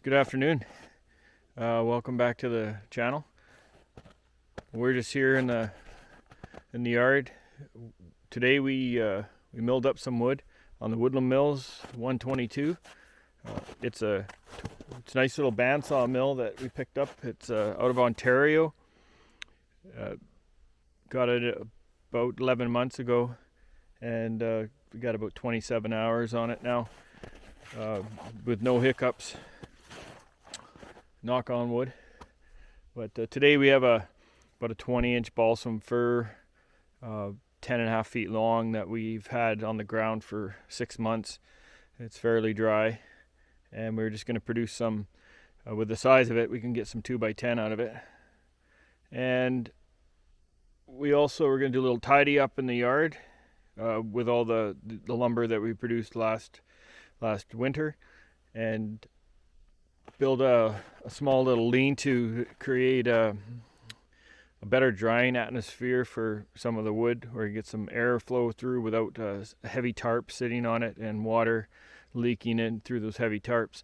Good afternoon. Welcome back to the channel. We're just here in the yard. Today we milled up some wood on the Woodland mills 122. It's a nice little bandsaw mill that we picked up. It's out of Ontario. Got it about 11 months ago, and we got about 27 hours on it now, with no hiccups. Knock on wood. But today we have about a 20-inch balsam fir, 10.5 feet long, that we've had on the ground for 6 months. It's fairly dry, and we're just going to produce some. With the size of it, we can get some 2x10 out of it. And we also are going to do a little tidy up in the yard with all the lumber that we produced last winter, and build a small little lean-to create a better drying atmosphere for some of the wood, where you get some air flow through without a heavy tarp sitting on it and water leaking in through those heavy tarps.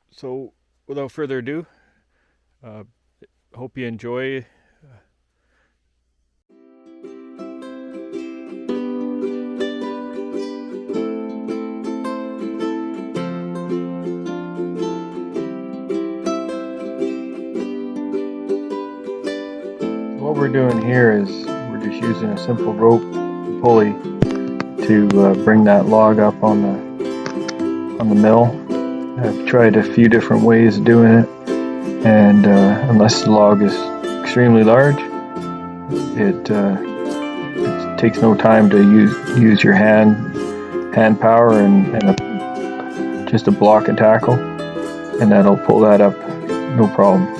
So without further ado, hope you enjoy. What we're doing here is we're just using a simple rope pulley to bring that log up on the mill. I've tried a few different ways of doing it, and unless the log is extremely large, it takes no time to use your hand power and just a block and tackle, and that'll pull that up no problem.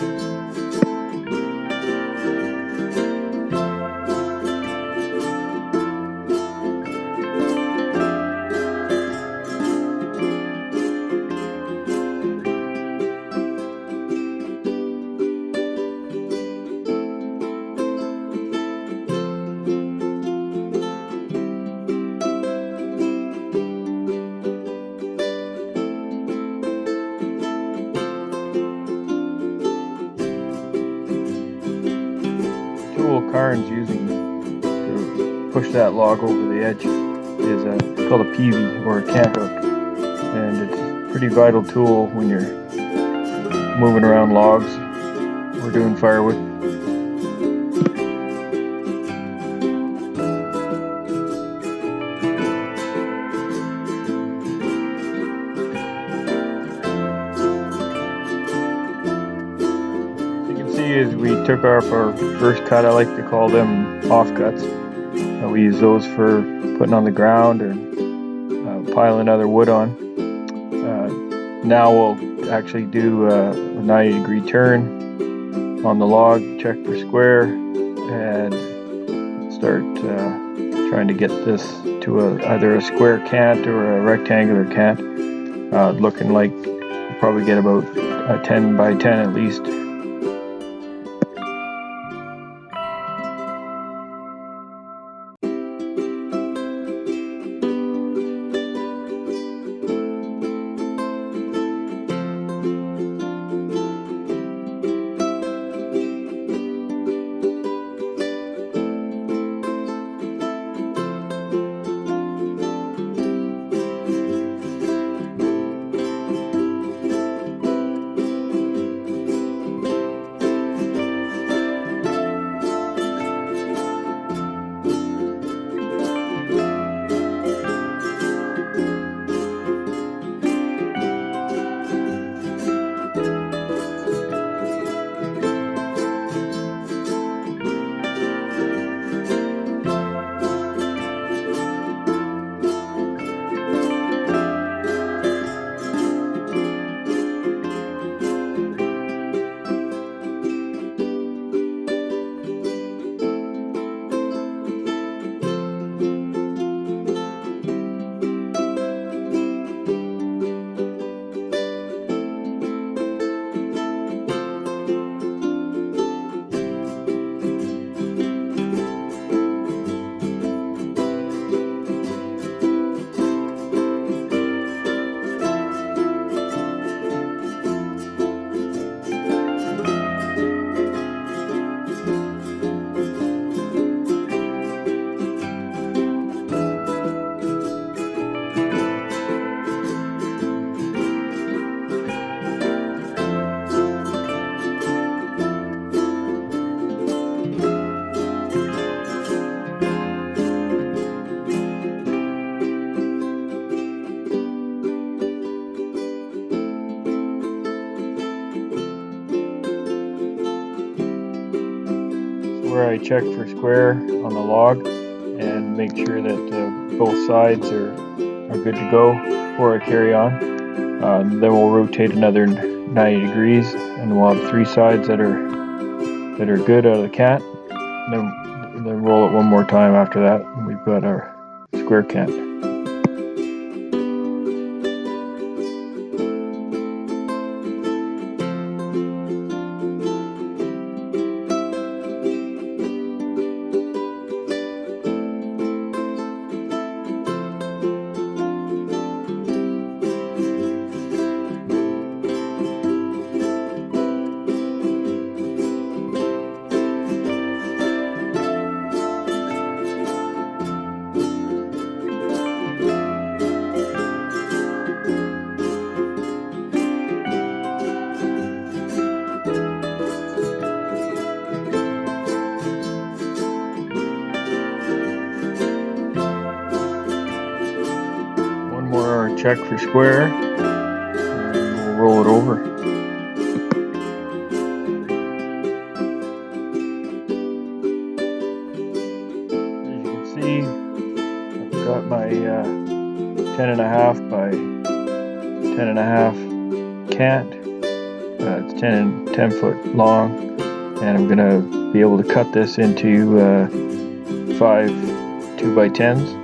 Carnes using to push that log over the edge is called a peavey, or a cant hook, and it's a pretty vital tool when you're moving around logs or doing firewood. As we took off our first cut, I like to call them offcuts. We use those for putting on the ground and piling other wood on. Now we'll actually do a 90-degree turn on the log, check for square, and start trying to get this to either a square cant or a rectangular cant. Looking like we'll probably get about a 10 by 10 at least. where I check for square on the log and make sure that both sides are good to go before I carry on. Then we'll rotate another 90 degrees and we'll have 3 sides that are good out of the cant. Then roll it one more time after that, and we've got our square cant. More check for square, and we'll roll it over. As you can see, I've got my 10.5 by 10.5 cant. It's 10 foot long, and I'm gonna be able to cut this into 5 2x10s.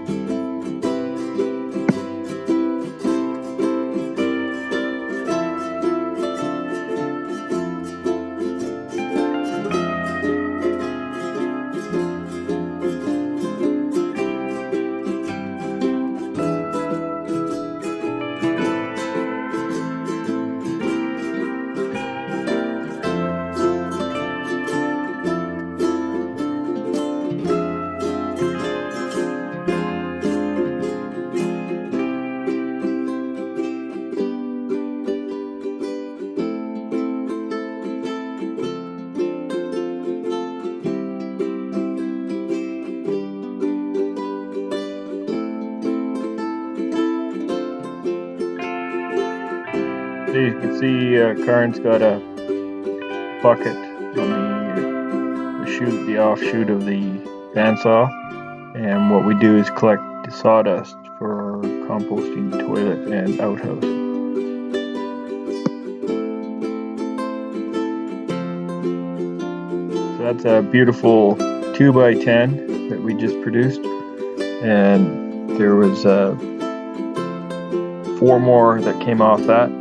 So you can see Karn's got a bucket on the offshoot of the bandsaw, and what we do is collect the sawdust for our composting toilet and outhouse. So that's a beautiful 2x10 that we just produced, and there was 4 more that came off that.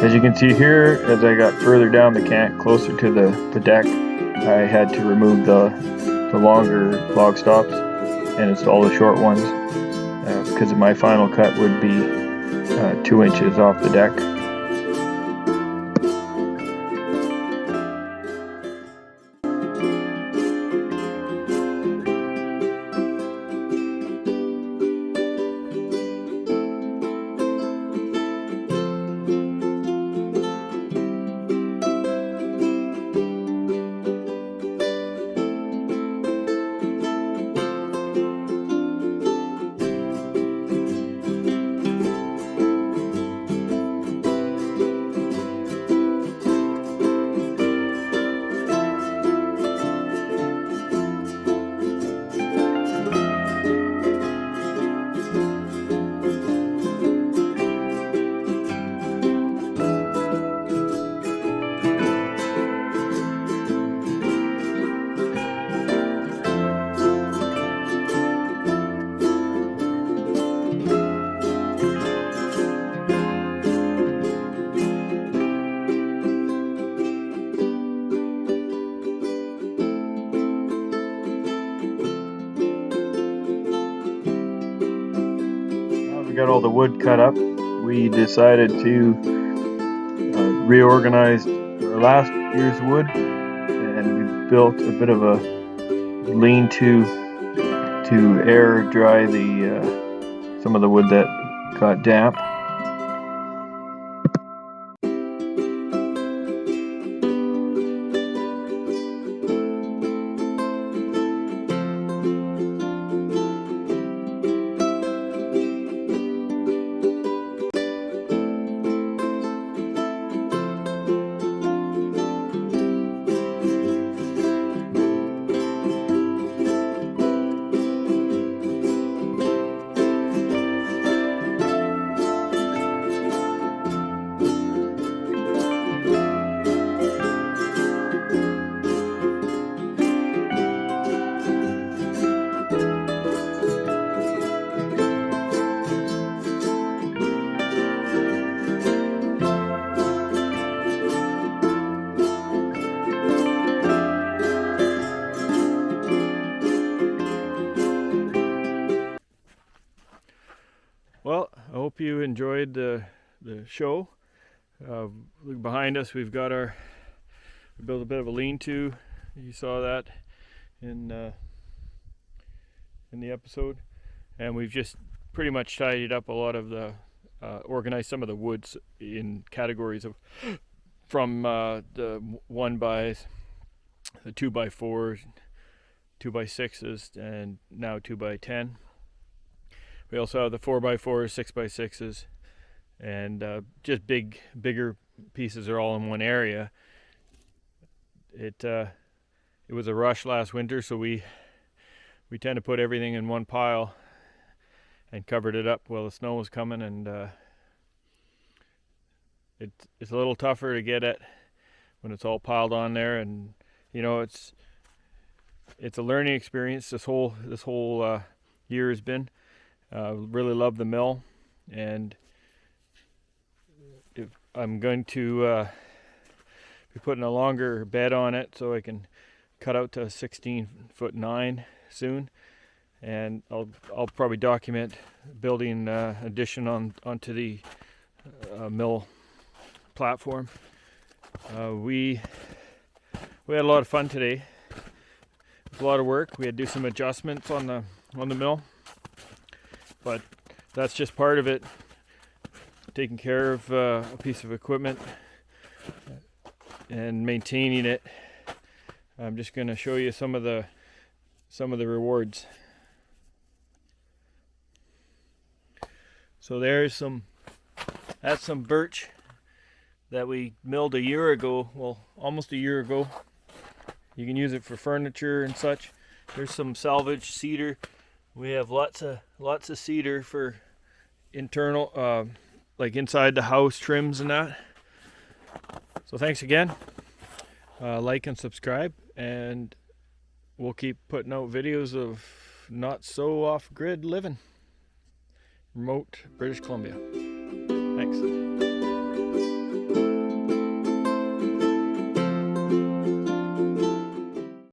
As you can see here, as I got further down the cant, closer to the deck, I had to remove the longer log stops and install the short ones, because my final cut would be 2 inches off the deck. Got all the wood cut up. We decided to reorganize our last year's wood, and we built a bit of a lean-to to air dry the some of the wood that got damp. hope you enjoyed the show. Look behind us, we built a bit of a lean-to. You saw that in the episode, and we've just pretty much tidied up a lot of the organized some of the woods in categories of from the 1x, the 2x4s, 2x6s, and now 2x10. We also have the 4x4s, 6x6s, and just bigger pieces are all in one area. It was a rush last winter, so we tend to put everything in one pile and covered it up while the snow was coming, and it's a little tougher to get at when it's all piled on there. And you know, it's a learning experience. This whole year has been. Really love the mill, and if I'm going to be putting a longer bed on it so I can cut out to 16'9" soon, and I'll probably document building addition onto the mill platform. We had a lot of fun today. It was a lot of work. We had to do some adjustments on the mill, but that's just part of it. Taking care of a piece of equipment and maintaining it. I'm just going to show you some of the rewards. So that's some birch that we milled a year ago, well, almost a year ago. You can use it for furniture and such. There's some salvage cedar. We have lots of cedar for internal, like inside the house trims and that. So thanks again. Like and subscribe, and we'll keep putting out videos of not so off-grid living. Remote British Columbia. Thanks.